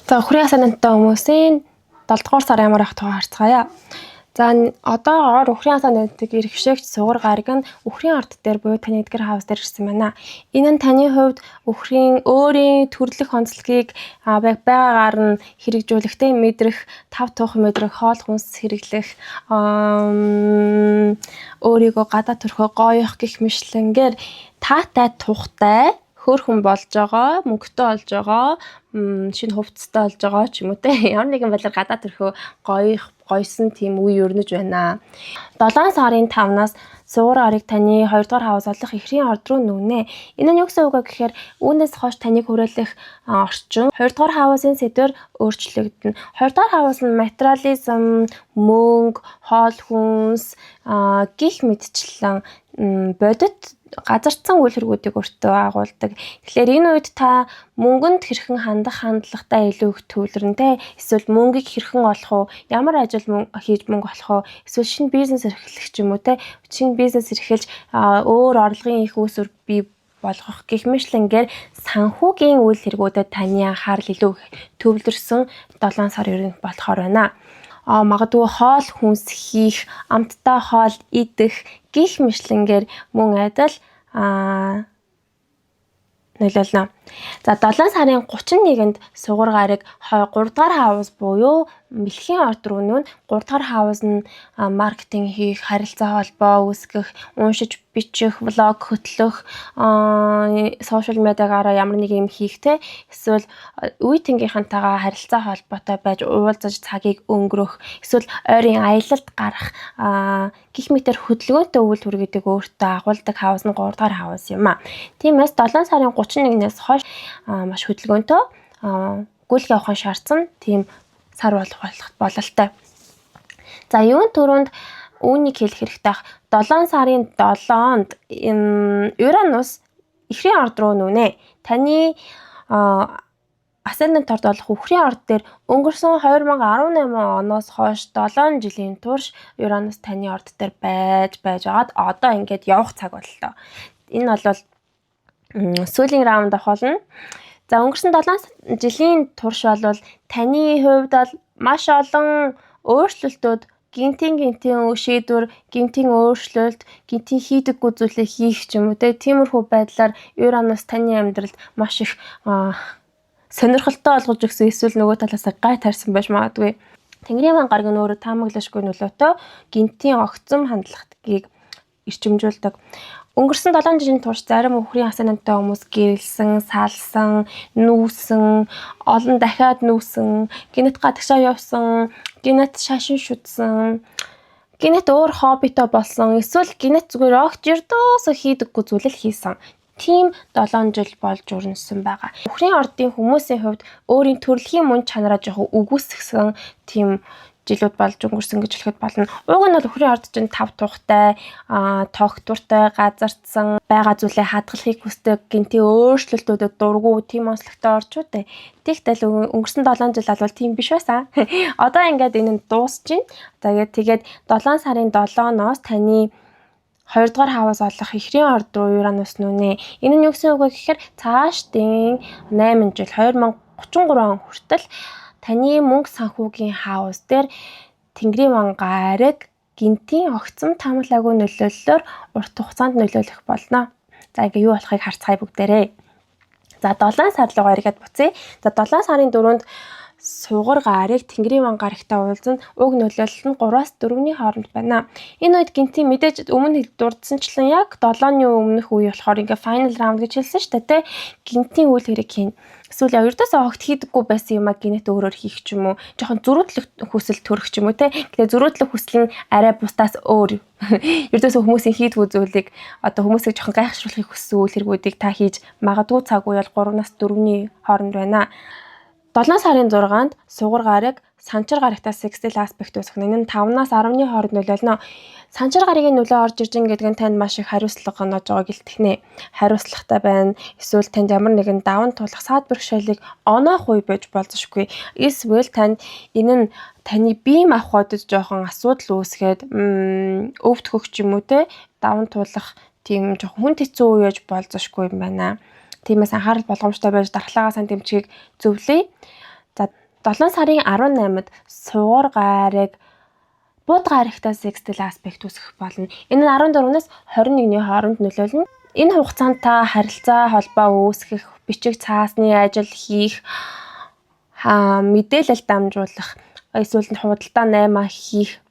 За өхрийн асаанантай хүмүүсийн 7 дугаар сар ямар ах тухай харцгаая. За одоогоор өхрийн асаанантыг эрхшээгч сугар гараг нь өхрийн ард дээр буюу таны эдгэр хаус дээр ирсэн байна. Энэ нь таны хувьд өхрийн өөрийн төрлөх онцлогийг байгаагаар нь хэрэгжүүлэхдээ мэдрэх, тав тухан мэдрэх, хоол хүнс хэрэглэх, өөрийгөө гадаа төрхөө гоёх гэх мэтлэнгээр таатай тухтай хөөрхөн болж байгаа, мөнгөтэй болж байгаа, шинэ хувцастай болж байгаа ч юм уу те. Ямар нэгэн байдлаар гадаа төрхөө гойсон тийм үе өрнөж байна. 7 сарын 5-наас сугар гараг таны 2 дугаар хаваас олох эхрийн орд руу нүнэ. Энэ нь юу гэсэн үг вэ гэхээр үүнээс хойш таныг хүрээлэх орчин 2 дугаар хаваасын сэдвээр өөрчлөгдөнө. 2 дугаар хаваас нь материализм, мөнгө, хоол хүнс гих мэдчлэн бодит газарцсан үйл хэргүүдийг өөртөө агуулдаг. Тэгэхээр энэ үед та мөнгөнд хэрхэн хандах хандлагатай илүү их төвлөрнө. Эсвэл мөнгийг хэрхэн олох уу? Ямар ажил хийж мөнгө олох уу? Эсвэл шинэ бизнес эрхлэх ч юм уу те. Шинэ бизнес эрхэлж өөр орлогын их үүсвэр бий болгох гэх мэтлэнгээр санхүүгийн үйл хэргүүдэд таны анхаарал илүү төвлөрсөн 7 сар ер нь болохоор байна. Магадгүй хоол хүнс хийх, амттай хоол идэх гих мэтлэнгээр мөн адил нөлөөлнө. За 7 сарын 31-нд сугар гараг 3 дугаар хаваас буюу бэлгийн орд руу нүүн 3 дугаар хаваас нь маркетинг хийх, харилцаа холбоо үүсгэх, уншиж бичих, влог хөтлөх, сошиал медиагаараа ямар нэг юм хийх те. Эсвэл үе тэнгийнхантайгаа харилцаа холбоотой байж уулзаж цагийг өнгөрөх, эсвэл ойрын аялалд гарах гих мэтэр хөдөлгөөнтэй үйл хэргэдэг өөртөө агуулдаг хаваас нь 3 дугаар хаваас юм аа. Тиймээс 7 сарын 31-ээс хойш маш хөдөлгөөнтэй гүйлг явахын шаардсан тийм сар болох бололтой. За юун түрүүнд үүнийг хэлэх хэрэгтэй. 7 сарын 7-нд Уранус эхрийн орд руу нүнэ. Таны асцендент орд болох өхрийн орд дээр өнгөрсөн 2018 оноос хойш 7 жилийн турш Уранус таны орд дээр байж агаад одоо ингээд явах цаг боллоо. Энэ бол сүүлийн раунд болно. За өнгөрсөн 7 жилийн турш бол таны хувьд бол маш олон өөрчлөлтүүд гинтийн шийдвэр, гинтийн өөрчлөлт, гинтийн хийдэггүй зүйлээ хийх ч юм уу те. Тиймэрхүү байдлаар Уранус таны амьдралд маш их сонирхолтой болгож өгсөн. Эсвэл нөгөө талаас гай тарьсан байж магадгүй. Тэнгэрийн ван гараг нь өөрөө таамаглашгүй нөлөөтэй гинтийн огцом хандлагыг эрчимжүүлдэг. Өнгөрсөн 7 жилийн турш зарим өхрийн асаанантай хүмүүс гэрэлсэн, салсан, нүүсэн, олон дахиад нүүсэн, гинэт гадагшаа явсан, гинэт шашин шүтсэн, гинэт өөр хоббитой болсон, эсвэл гинэт зүгээр огт ердөөсөө хийдэггүй зүйлэл хийсэн. Тийм 7 жил болж өрнөсөн байгаа. Өхрийн ордын хүмүүсийн хувьд өөрийн төрөлхийн мөн чанараа жоохон үгүйсгсэн тийм жилүүд болж өнгөрсөн гэж хэлэхэд болно. Уг нь бол өхрийн орд чинь тав тухтай, тогтвортой, газардсан, байгаа зүйлээ хадгалахыг хүсдэг, гинтийн өөрчлөлтүүдэд дургу, тийм онцлогтой орчууд ээ. Тэгтэл өнгөрсөн 7 жил бол тийм биш байсан. Одоо ингээд энэ нь дуусч байна. Тэгээд 7 сарын 7-ноос таны 2 дугаар хаваас олох эхрийн орд руу Уранус нүнэ. Энэ нь юу гэсэн үг вэ гэхээр цаашдын 8 жил 2033 он хүртэл таны мөнгө санхүүгийн хаус дээр Тэнгэрийн ван гараг гинтийн огцом таамаглаагүй нөлөөллөөр урт хугацаанд нөлөөлөх болно. За ингээ юу болохыг харцгаая бүгдээрээ. За 7 сар руу гараад буцъя. За 7 сарын 4-нд сугар гараг Тэнгэрийн ван гарагтай уулзсан уг нөлөөлөл нь 3-аас 4-ний хооронд байна. Энэ үед гинтийн мэдээж өмнө дурдсанчлан яг 7-ны өмнөх үе болохоор ингээ final round гэж хэлсэн шүү дээ, тэ. Гинтийн үйл хэрэг хийн. Эсвэл ердөөсөө огт хийдэггүй байсан юм гинэт өөрөөр хийх ч юм уу, жоохон зөрүүдлэх хүсэл төрөх ч юм уу те. Гэтэ зөрүүдлэх хүсэл нь арай бусдаас өөр. Ердөөсөө хүмүүсийн хийдгүү зүйлийг одоо хүмүүсийг жоохон гайхшруулахыг хүссэн үйл хэргүүдийг та хийж магадгүй цаг үе бол 3-аас 4-ний хооронд байна. 7 сарын 6-нд сугар гараг санчир гарагтай sextile aspect үүсгэх. Энэ нь 5-аас 10-ны хооронд нөлөөлнө. Санчир гарагийн нөлөө орж ирж байгаа гэдэг нь танд маш их хариуцлага онож байгааг илтгэнэ. Хариуцлагатай байна. Эсвэл танд ямар нэгэн даван туулах саад бэрхшээлийг оноох үе байж болзошгүй. Эсвэл танд энэ нь таны бие махбодод жоохон асуудал үүсгээд өвдөх ч юм уу те даван туулах тийм жоохон хүн хэцүү үе байж болзошгүй юм байна. Тиймээс анхаарал болгоомжтой байж дархлаагаа сайн дэмжихийг зөвлөе. За 7 сарын 18-нд сугар гараг бууд гарагтай sextile аспект үүсэх болно. Энэ нь 14-наас 21-ний хооронд нөлөөлнө. Энэ хугацаанд та харилцаа холбоо үүсгэх, бичиг цаасны ажил хийх, мэдээлэл дамжуулах, эсвэл худалдаа наймаа хийх,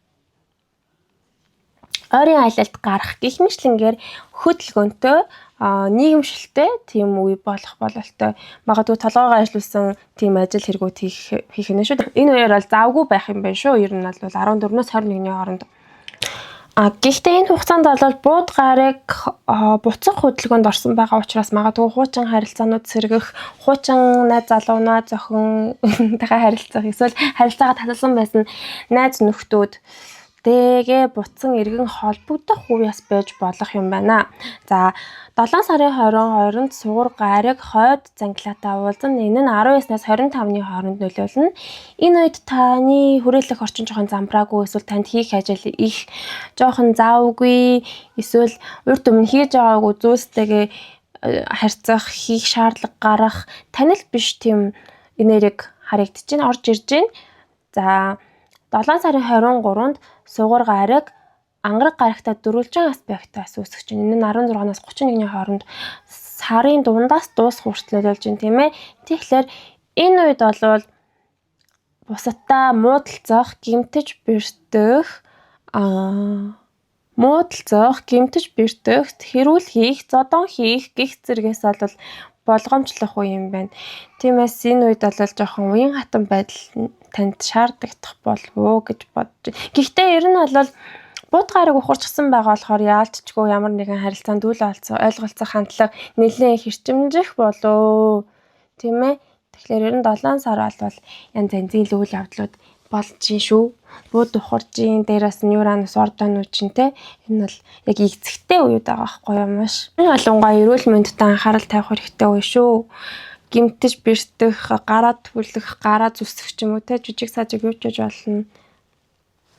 ойрын аялалд гарах гэх мэтлэнгээр хөдөлгөөнтэй нийгэмшилтэй тийм үе болох бололтой. Магадгүй толгоогоо ажиллуулсан тийм ажил хэрэгүүд хийх нь шүү. Энэ үеэр бол завгүй байх юм байна шүү. Ер нь бол 14-нөөс 21-ний хооронд. Гэхдээ энэ хугацаанд бол бууд гараг буцах хөдөлгөөнд орсон байгаа учраас магадгүй хуучин харилцаанууд сэргэх, хуучин найз залуунаа зохинтойгоо харилцах, эсвэл харилцаагаа таталсан байсан найз нөхдүүд дэгээ буцсан эргэн холбогдох үеэс байж болох юм байна. За 7 сарын 22-нд сугар гараг хойд зангилаатай уулзна. Энэ нь 19-наас 25-ны хооронд нөлөөлнө. Энэ үед таны хүрээлэх орчин жоохон замбраагүй, эсвэл танд хийх ажил их жоохон завгүй, эсвэл урд өмнө хийж байгаагүй зүйлстэйгээ харьцах, хийх шаардлага гарах, танил биш тийм энерги харагдаж байна, орж ирж байна. За 7 сарын 23-нд сугар гараг ангараг гарагтай дөрвөлжин аспектаас үүсгэж байна. Энэ нь 16-наас 31-ний хооронд сарын дундаас дуусах хүртэл нөлөөлж байна, тийм ээ. Тэгэхээр энэ үед бол бусадтай муудалцах, гэмтэж бэртэх, хэрүүл хийх, зодон хийх гих зэргээс бол болгоомжлох үе юм байна. Тиймээс энэ үед бол жоохон уян хатан байдал танд шаардагдах болов уу гэж бодож байна. Гэхдээ ер нь бол бууд гараг ухарчсан байгаа болохоор яалтчгүй ямар нэгэн харилцаанд үл ойлголцох хандлага нэлээд хэрчимжих болов. Тийм ээ. Тэгэхээр ер нь 7 сар бол янз янзын үйл явдлууд болж гин шүү. Бууд ухаржин, дээрээс нь Юранус ордонууд чинь те. Энэ бол яг игцэгтэй үед байгаа байхгүй юу маш. Энэ болонгоо эрүүл мэндэд анхаарал тавих хэрэгтэй үе шүү. Гэмтэж бэртэх, гараа түлэх, гараа зүсэх ч юм уу те, жижиг сажиг юу ч болно.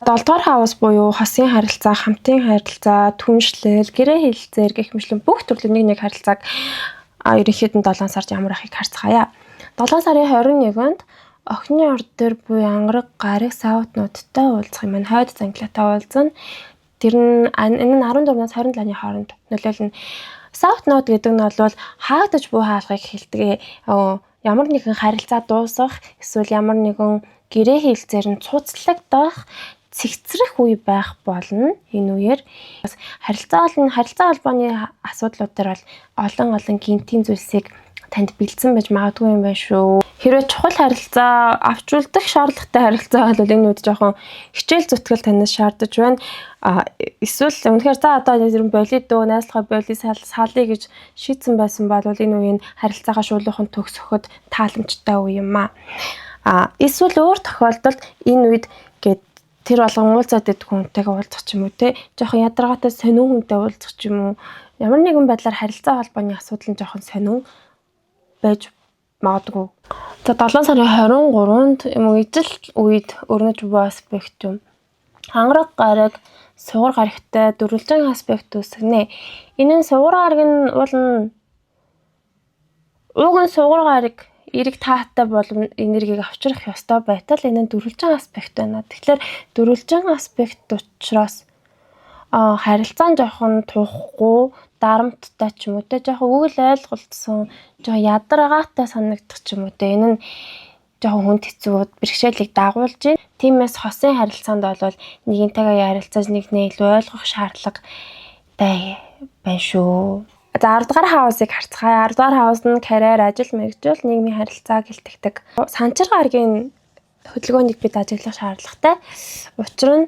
7 дугаар хаус буюу хосын харилцаа, хамтын харилцаа, түншлэл, гэрээ хэлэлцээр гэх мэтлэн бүх төрлийн нэг харилцааг ерөнхийдөө 7 сард ямар ахыг харцгаая. 7 сарын 21-нд охины орд дээр буюу ангараг гараг саутнуудтай уулзах юм байна. Хойд зангилаатай уулзна. Тэр нь энэ нь 14-наас 27-ны хооронд нөлөөлнө. Саутнууд гэдэг нь бол хаагдаж буй хаалгыг хэлдэг. Ямар нэгэн харилцаа дуусах, эсвэл ямар нэгэн гэрээ хэлэлцээр нь цуцлагдах, цэгцрэх үе байх болно. Энэ үеэр харилцаа холбооны асуудлууд дээр бол олон гинтийн зүйлсийг танд бэлдсэн байж магадгүй юм байна шүү. Хэрвээ чухал харилцаа авчулдах шаардлагатай харилцаа бол энэ үед жоохон хичээл зүтгэл танаас шаардаж байна. Эсвэл үнэхээр за одоо нэр болид дөө найзлахаа болид салъя гэж шийдсэн байсан бол энэ үеийн харилцаагаа шуулуухан төгсөхөд тааламжтай үе юм аа. Эсвэл өөр тохиолдолд энэ үед тэр болгон уулзаад идэх хүнтэйгээ уулзах ч юм уу те, жоохон ядаргаатай сонин хүнтэй уулзах ч юм уу, ямар нэгэн байдлаар харилцаа холбооны асуудал нь жоохон сонин байж магадгүй. За 7 сарын 23-нд ижил үед өрнөж буй аспект юм. Ангараг гараг сугар гарагтай дөрвөлжин аспект үүсгэнэ. Энэ нь сугар гараг нь ууган сугар гараг эрэг таатай болон энергийг авчрах ёстой байтал энэ нь дөрвөлжин аспект байна. Тэгэхээр дөрвөлжин аспект учраас харилцаан жоохон тухгүй, дарамттай ч юм уу те, жоохон үгэл ойлголцсон, жоохон ядаргаатай санагдах ч юм уу те. Энэ нь жоохон хүнд хэцүү бэрхшээлийг дагуулж байна. Тиймээс хосын харилцаанд бол нэгнтэйгээ ярилцаж нэгнээ илүү ойлгох шаардлагатай байна шүү. За 10 дугаар хаусыг харцгаая. 10 дугаар хаус нь карьер, ажил, мэргэжил, нийгмийн харилцааг илтгэдэг. Санчир гарагийн хөдөлгөөнийг бид ажиглах шаардлагатай. Учир нь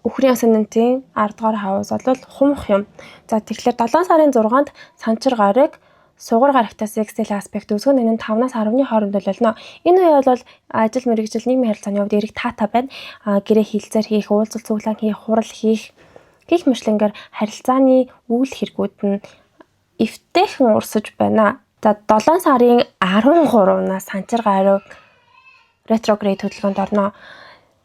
үхрийн асцендентийн 10 дугаар хаус бол хумх юм. За тэгэхээр 7 сарын 6-нд санчир гараг сугар гарагтай sextile аспект үүсгэн энэ нь 5-наас 10-ны хооронд нөлөөлнө. Энэ үе бол ажил, мэргэжил, нийгмийн харилцааны хувьд эрэг таатай байна. Гэрээ хэлцээр хийх, уулзалт цуглаан хийх, хурал хийх гэх мэтлэнгээр харилцааны үйл хэрэгүүд нь эвтэйхэн урсаж байна. За 7 сарын 13-наас санчир гараг ретроград хөдөлгөөнд орно.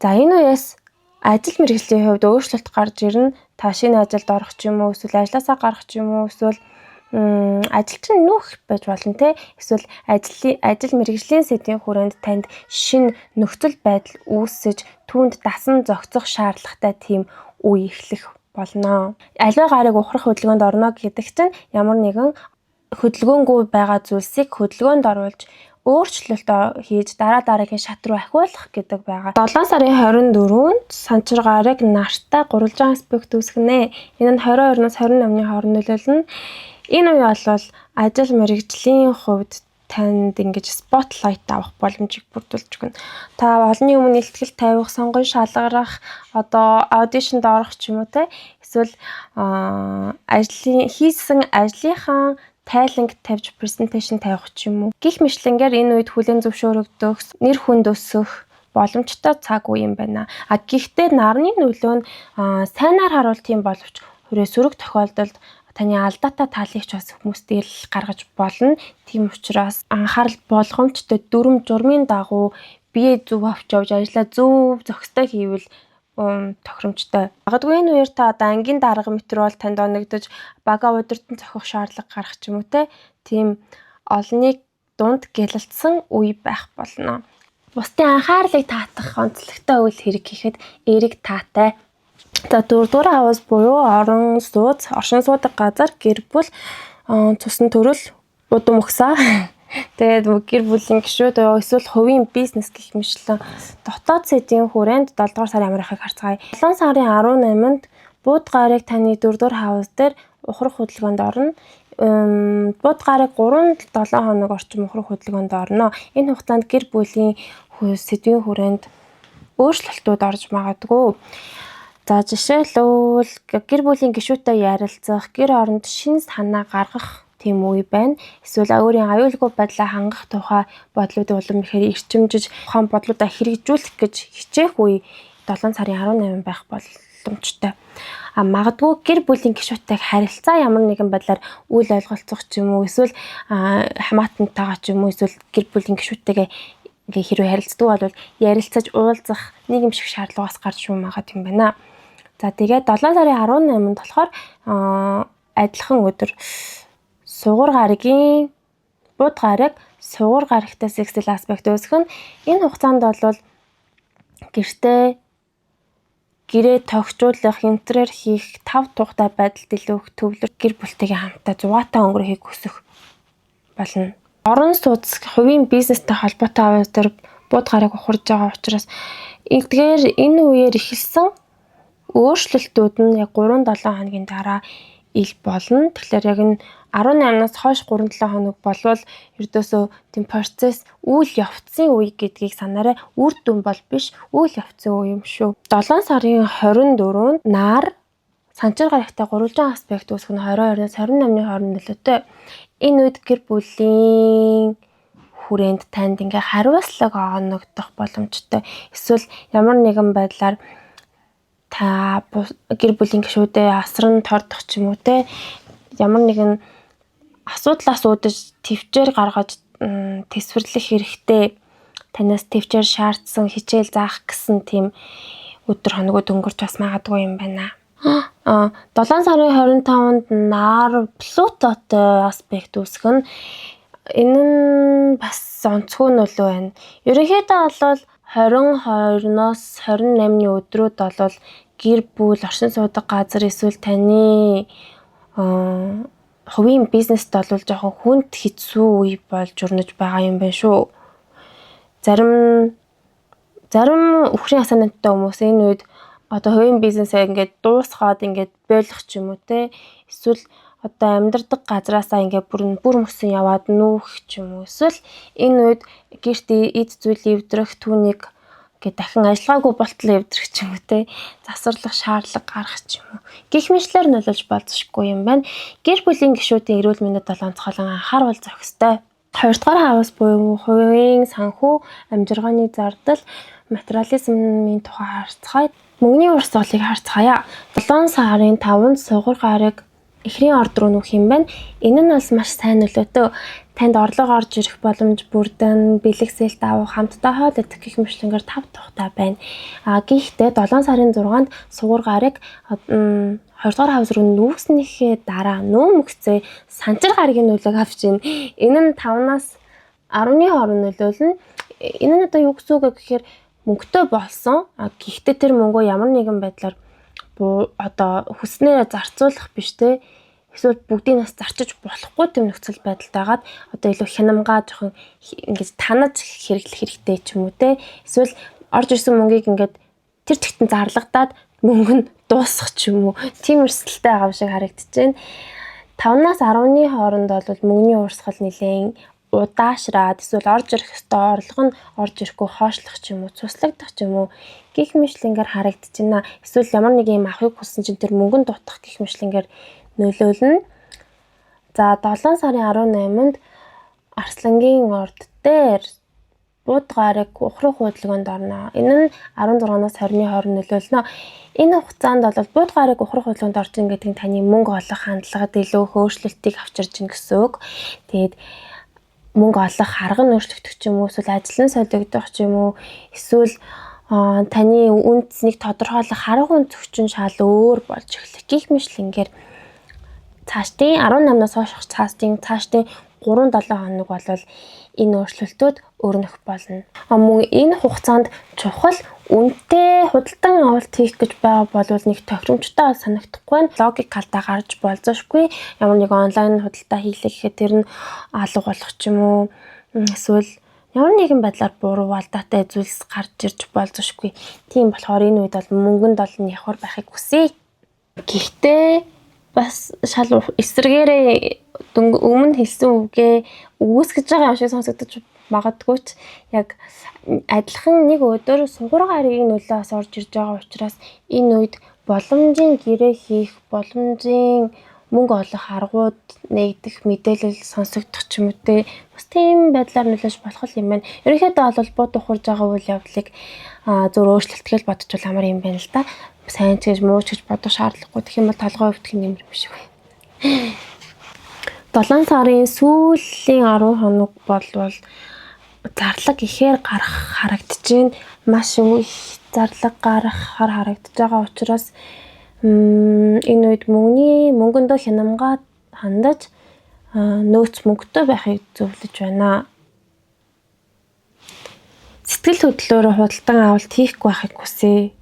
За энэ үеэс ажил мэргэжлийн хувьд өөрчлөлт гарч ирнэ. Та шинэ ажилд орох ч юм уу, эсвэл ажлаасаа гарах ч юм уу, эсвэл ажилчин нүүх байж болно те. Эсвэл ажил мэргэжлийн сэдвийн хүрээнд танд шинэ нөхцөл байдал үүсэж түүнд дасан зохицох шаардлагатай тийм үе эхлэх болно. Аливаа гарыг ухрах хөдөлгөөнд орно гэдэг чинь ямар нэгэн хөдөлгөөнгүй байгаа зүйлсийг хөдөлгөөнд оруулж өөрчлөлт хийж дараагийн шат руу ахиулах гэдэг байгаа. 7 сарын 24-нд санчир гарыг нартай гурвалжин аспект үүсгэнэ. Энэ нь 22-наас 28-ны хооронд нөлөөлнө. Энэ үе бол ажил мэргэжлийн хувьд танд ингэж спотлайт авах боломжийг бүрдүүлж өгнө. Та олонний өмнө илтгэл тавих, сонгон шалгарах, одоо аудишнд орох ч юм уу те. Эсвэл хийсэн ажлынхаа тайланг тавьж презентацийн тавих ч юм уу. Гэх мэтлэнгээр энэ үед хүлээн зөвшөөрөгдөх, нэр хүнд өсөх боломжтой цаг үе юм байна. Гэхдээ нарны нөлөө нь сайнаар харуулт юм боловч сөрөг тохиолдолд таны алдаатай талыг ч бас хүмүүст ирэл гаргаж болно. Тийм учраас анхаарал болгоомжтой дүрм журмын дагуу бие зөв авч явж ажлаа зөв зохистой хийвэл тохиромжтой. Магадгүй энэ үеэр та одоо ангийн дарга метрол танд оногдож бага удирдан зохих шаардлага гарах ч юм уу те. Тийм олныг дунд гялалцсан үе байх болно. Бусдын анхаарлыг таатах онцлогтой үйл хэрэг гэхэд эерэг таатай. За 4-р хавас буюу оршин суудаг газар, гэр бүл, цусны төрөл, удам өгсаа. Тэгээд гэр бүлийн гишүүд эсвэл хувийн бизнес гэх мэтлэн дотоод сэдвийн хүрээнд 7-р сарын ямар ихийг харцгаая. 7 сарын 18-нд бууд гарыг таны 4-р хавас дээр ухрах хөдөлгөөнд орно. Бууд гарыг 3-7 хоног орчим ухрах хөдөлгөөнд орно. Энэ хугацаанд гэр бүлийн сэдвийн хүрээнд өөрчлөлтүүд орж магадгүй. За жишээлбэл гэр бүлийн гишүүдтэй ярилцах, гэр оронд шинэ санаа гаргах тийм үе байна. Эсвэл өөрийн аюулгүй байдлаа хангах тухай бодлуудыг улам ихээр эрчимжиж, ухаан бодлуудаа хэрэгжүүлэх гэж хичээх үе 7 сарын 18 байх боломжтой. Магадгүй гэр бүлийн гишүүдтэй харилцаа ямар нэгэн байдлаар үл ойлголцох ч юм уу, эсвэл хамаатантайгаа ч юм уу, эсвэл гэр бүлийн гишүүдтэйгээ ингээ хэрвээ харилцдаг бол ярилцаж уулзах нийгэм шиг шаардлагаас гарч магад юм байна. За тэгээд 7 сарын 18-нд болохоор адилхан өдөр сугар гаригийн бууд гариг сугар гаригтай сексуал аспект үүсгэн энэ хугацаанд бол гэрээ тогтжуулах, интерьер хийх, тав тухтай байдалд илүү их төвлөрөх, гэр бүлтэйгээ хамтдаа зугаатай өнгөрөхийг хүсэх болно. Орон сууц хувийн бизнестэй холбоотой аваад бууд гариг ухарж байгаа учраас эдгээр энэ үеэр эхэлсэн өөрчлөлтүүд нь яг 3-7 хоногийн дараа ил болно. Тэгэхээр яг энэ 18-наас хойш 3-7 хоног болвол ердөөсөө тийм процесс үйл явцсан үе гэдгийг санаарай. Үр дүн бол биш, үйл явцсан үе юм шүү. 7 сарын 24-нд нар санчир гаригтай гурвалжин аспект үүсгэн 22-наас 28-ны хооронд нөлөөтэй. Энэ үед гэр бүлийн хүрээнд танд ингээ хариуцлага оногдох боломжтой. Эсвэл ямар нэгэн байдлаар та гэр бүлийн гишүүдэд асран тордох ч юм уу те, ямар нэгэн асуудлаас үүдэж төвчээр гаргаж тэсвэрлэх хэрэгтэй, танаас төвчээр шаардсан хичээл заах гэсэн тийм өдөр хоногуд өнгөрч бас магадгүй юм байна. 7 сарын 25-нд нар Плутотой аспект үүсгэн энэ нь бас онцгой нөлөө байна. Ерөнхийдөө бол 22-ноос 28-ны өдрүүд бол гэр бүл, оршин суудаг газар эсвэл таны хувийн бизнест бол жоохон хүнд хэцүү үе болж өрнөж байгаа юм байна шүү. Зарим өхрийн асаанантай хүмүүс энэ үед одоо хувийн бизнесээ ингээд дуусгаад ингээд бойлох ч юм уу те, эсвэл одоо амьдардаг газраасаа ингээд бүр мөсөн яваад нүүх ч юм уу, эсвэл энэ үед гэрт эд зүйл эвдрэх, түүнийг ингээд дахин ажиллагаагүй болтол эвдрэх ч юм уу те, засварлах шаардлага гарах ч юм уу. Гэх мэтлэр нөлөөлж болзошгүй юм байна. Гэр бүлийн гишүүдийн эрүүл мэндэд онцгойлон анхаарал зохистой. 2-р хавас буюу хувийн санхүү, амжиргааны зардал, материализмын тухай харцгаая. Мөнгөний урсгалыг харцгаая. 7 сарын 5-нд сугар гариг эхрийн орд руу нүүх юм байна. Энэ нь бас маш сайн нөлөөтэй. Танд орлого орж ирэх боломж бүрдэн бэлэгсэл давах хамтдаа хоол идэх гэх мэтлэнгээр тав тухтай байна. Гэхдээ 7 сарын 6-нд сугуур гараг 2 дугаар хавс руу нүүснийхээ дараа нүүм өгцөө санчир гарагийн нөлөөг авч ийн. Энэ нь 5-аас 10-ны хооронд нөлөөлнө. Энэ нь одоо юу гэсэн үг гэхээр мөнгөтэй болсон. Гэхдээ тэр мөнгөө ямар нэгэн байдлаар одоо хүснээрээ зарцуулах биш те. Эсвэл бүгдийг нас зарчиж болохгүй тийм нөхцөл байдалтайгаад одоо илүү хянамгаа жоохон ингэж танаж хэрэглэх хэрэгтэй ч юм уу те. Эсвэл орж ирсэн мөнгийг ингээд тэр чигтэн зарлагдаад мөнгө нь дуусах ч юм уу. Тийм өрсөлдөлтэй байгаа шиг харагдчихээн. 5-аас 10-ны хооронд бол мөнгөний урсгал нэлээд удаашраад эсвэл орж ирэх ёстой орлого нь орж ирэхгүй хоошлох ч юм уу, цуслагдах ч юм уу гих мэтлэнгээр харагдчихна. Эсвэл ямар нэг юм авахыг хүссэн чинь тэр мөнгөнд дутах гих мэтлэнгээр нөлөөлнө. За 7 сарын 18-нд Арслангийн орд дээр бууд гараг ухрах хөдөлгөөнд орно. Энэ нь 16-наас 20-ны хооронд нөлөөлнө. Энэ хугацаанд бол бууд гараг ухрах хөдөлгөөнд орж ин гэдэг нь таны мөнгө олох хандлагад илүү өөрчлөлтийг авчирж ийн гэсэн үг. Тэгээд мөнгө олох арга нь өөрчлөгдөх ч юм уу, эсвэл ажил нь солигдох ч юм уу, эсвэл таны үнцнийг тодорхойлох арга үн зохион шал өөр болж эхлэх гих мэтлэнгээр цаашдын 18-наас хойш цаашдын 3-7 хоног бол энэ өөрчлөлтүүд өрнөх болно. Мөн энэ хугацаанд чухал үнэтэй худалдан авалт хийх гэж байгаа бол нэг тохиромжтой санагдахгүй. Логик алдаа гарч болзошгүй. Ямар нэг онлайн худалдаа хийлээ гэхэд тэр нь алга болох ч юм уу. Эсвэл ямар нэгэн байдлаар буруу алдаатай зүйлс гарч ирж болзошгүй. Тийм болохоор энэ үед бол мөнгөнд бол явхар байхыг хүсье. Гэхдээ бас шал эсрэгээрээ өмнө хэлсэн үгээ үүсгэж байгаа юм шиг сонсогдож магадгүй ч яг адилхан нэг өдөр сугуур гарагийн нөлөөс орж ирж байгаа учраас энэ үед боломжийн гэрээ хийх, боломжийн мөнгө олох аргууд нэгдэх мэдээлэл сонсогдох ч юм уу те. Бас тийм байдлаар нөлөөж болох юм байна. Ерөнхийдөө бол бод ухарж байгаа үйл явдлыг зөв өөрчлөлтгээл бодчихвол амар юм байна л да. Сайн ч гэж муу ч гэж бодох шаардлагагүй. Тэгэх юм бол толгой өвдөх юм биш үү. 7 сарын сүүлийн 10 хоног болвол зарлаг ихээр гарах харагдаж байна. Маш их зарлаг гарахаар харагдаж байгаа учраас энэ үед мөнгөндөө хянамгаа хандаж нөөц мөнгөтэй байхыг зөвлөж байна. Сэтгэл хөдлөлөөр худалдан авалт хийхгүй байхыг хүсье.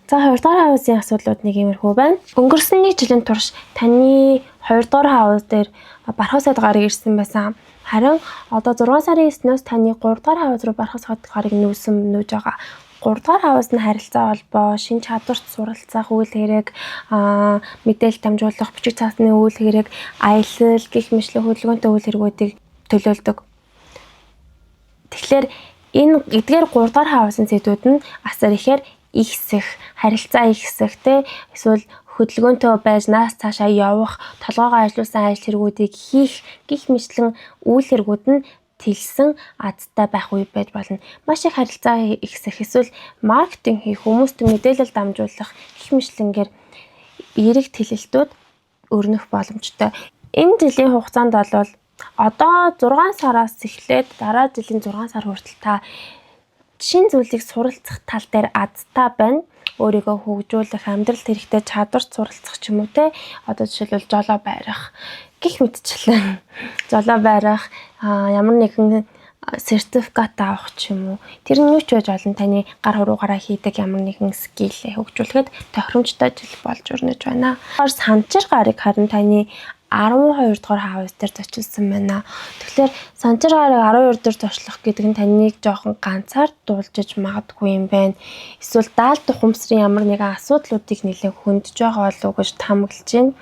За 2 дугаар хавьяасын асуудлууд нэг иймэрхүү байна. Өнгөрсөн нэг жилийн турш таны 2 дугаар хавьяас дээр бархаас гараг ирсэн байсан. Харин одоо 6 сарын 9-ноос таны 3 дугаар хавьяас руу бархаас гараг нүүж байгаа. 3 дугаар хавьяас нь харилцаа холбоо, шин чадварт суралцах үйл хэрэг, мэдээлэл дамжуулах, бичиг цаасны үйл хэрэг, аялал гэх мэтлэн хөдөлгөөнтэй үйл хэрэгүүдийг төлөөлдөг. Тэгэхээр энэ эдгээр 3 дугаар хавьяасын зэдүүд нь асар ихээр ихсэх, харилцаа ихсэх эсвэл хөдөлгөөнтэй байж наас цаашаа явах, толгоогоо ажилуулсан ажил хэрэгүүдийг хийх гих мэтлэн үйл хэрэгүүд нь тэлсэн азтай байх үе байж болно. Маш их харилцаа ихсэх эсвэл маркетинг хийх, хүмүүст мэдээлэл дамжуулах гих мэтлэнгээр эерэг тэлэлтүүд өрнөх боломжтой. Энэ жилийн хугацаанд бол одоо 6 сараас эхлээд дараа жилийн 6 сар хүртэл та шин зүйлийг суралцах тал дээр азтай байна. Өөрийгөө хөгжүүлэх, амьдралд хэрэгтэй чадварт суралцах ч юм уу те. Одоо жишээлбэл жолоо байрах гих мэтчлэн жолоо байрах, ямар нэгэн сертификат авах ч юм уу. Тэр нь юу ч байж олон таны гар хуруугаараа хийдэг ямар нэгэн скиллээ хөгжүүлэхэд тохиромжтой жил болж өрнөж байна. Санчир гараг харин таны 12 дугаар хавьяас дээр зочилсан байна. Тэгэхээр санчир гараг 12 дээр зочлох гэдэг нь таныг жоохон ганцаар дуулжиж магадгүй юм байна. Эсвэл даалт ухамсарын ямар нэгэн асуудлуудыг нэлээд хөндөж байгаа болов уу гэж таамаглаж байна.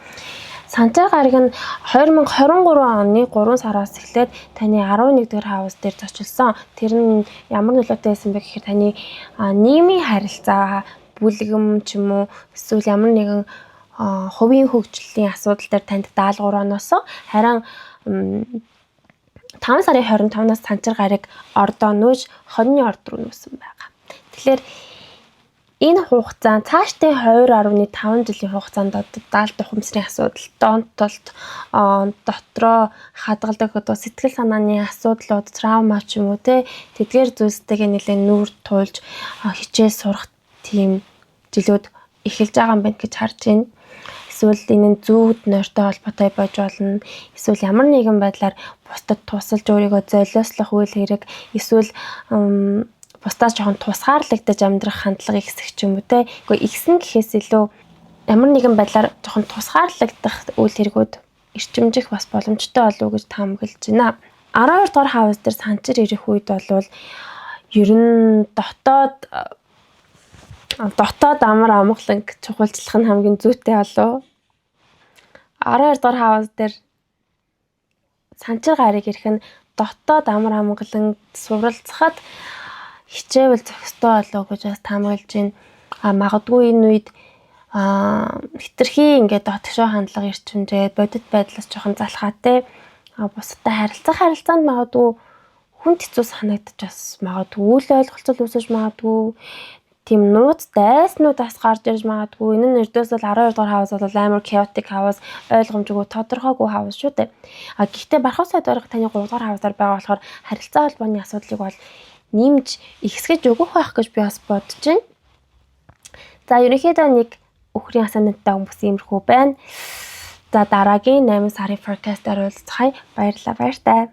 Санчир гараг нь 2023 оны 3 сараас эхлээд таны 11 дугаар хавьяас дээр зочилсон. Тэр нь ямар нөлөөтэй байсан бэ гэхээр таны нийгмийн харилцаа, бүлгэм ч юм уу эсвэл ямар нэгэн хувийн хөгжлийн асуудал дээр танд даалгавар оноосоо харин 5 сарын 25-наас санчир гараг ордоо нөөж хоньны орд руу нүүсэн байгаа. Тэгэхээр Энэ хугацаанд цаашдын 2.5 жилийн хугацаанд даалт ухамсарын асуудал, донтолт, дотроо хадгалдаг одоо сэтгэл санааны асуудлууд, травма ч юм уу тэдгээр зүйлстэйгээ нэлээд нүүр тулж хичээл сурах тийм жилүүд эхэлж байгаа юм байна гэж харж байна. Эсвэл энэ нь зүүд нойртой холбоотой байж болно. Эсвэл ямар нэгэн байдлаар бусдад тусалж өөрийгөө золиослох үйл хэрэг, эсвэл бусдаас жоохон тусгаарлагдаж амьдрах хандлагыг ихсэх ч юм уу Гэхдээ ихсэн гэхээс илүү ямар нэгэн байдлаар жоохон тусгаарлагдах үйл хэрэгүүд эрчимжих бас боломжтой болов уу гэж таамаглаж байна. 12 дугаар хавс дээр санчир ирэх үед бол ер нь дотоод амар амгаланг чухалчлах нь хамгийн зүйтэй болов. 12 дугаар хавс дээр санчир гарыг ирэх нь дотоод амар амгаланг суралцахад хичээвэл зохистой болов гэж бас таамаглаж байна. Магадгүй энэ үед хитрхи ингээд дотгошоо хандлага эрчимжээ бодит байдлаас жоохон залхаатай. Бусдад харилцаанд магадгүй хүнд хэцүү санагдаж бас магадгүй үл ойлголцол үүсэж магадгүй тийм нууц дайснуудаас гарч ирж магадгүй. Энэ нь ердөөс бол 12 дугаар хавс бол амар chaotic хавс, ойлгомжгүй тодорхойгүй хавс шүү дээ. Гэхдээ бархав сайд орох таны 3 дугаар хавсаар байгаа болохоор харилцаа холбооны асуудлыг бол нэмж ихсгэж өгөх байх гэж би бас бодож байна. За ерөнхийдөө нэг өхрийн асаантай хүмүүс иймэрхүү байна. За дараагийн 8 сарын forecast-аар уулзцгаая. Баярлалаа.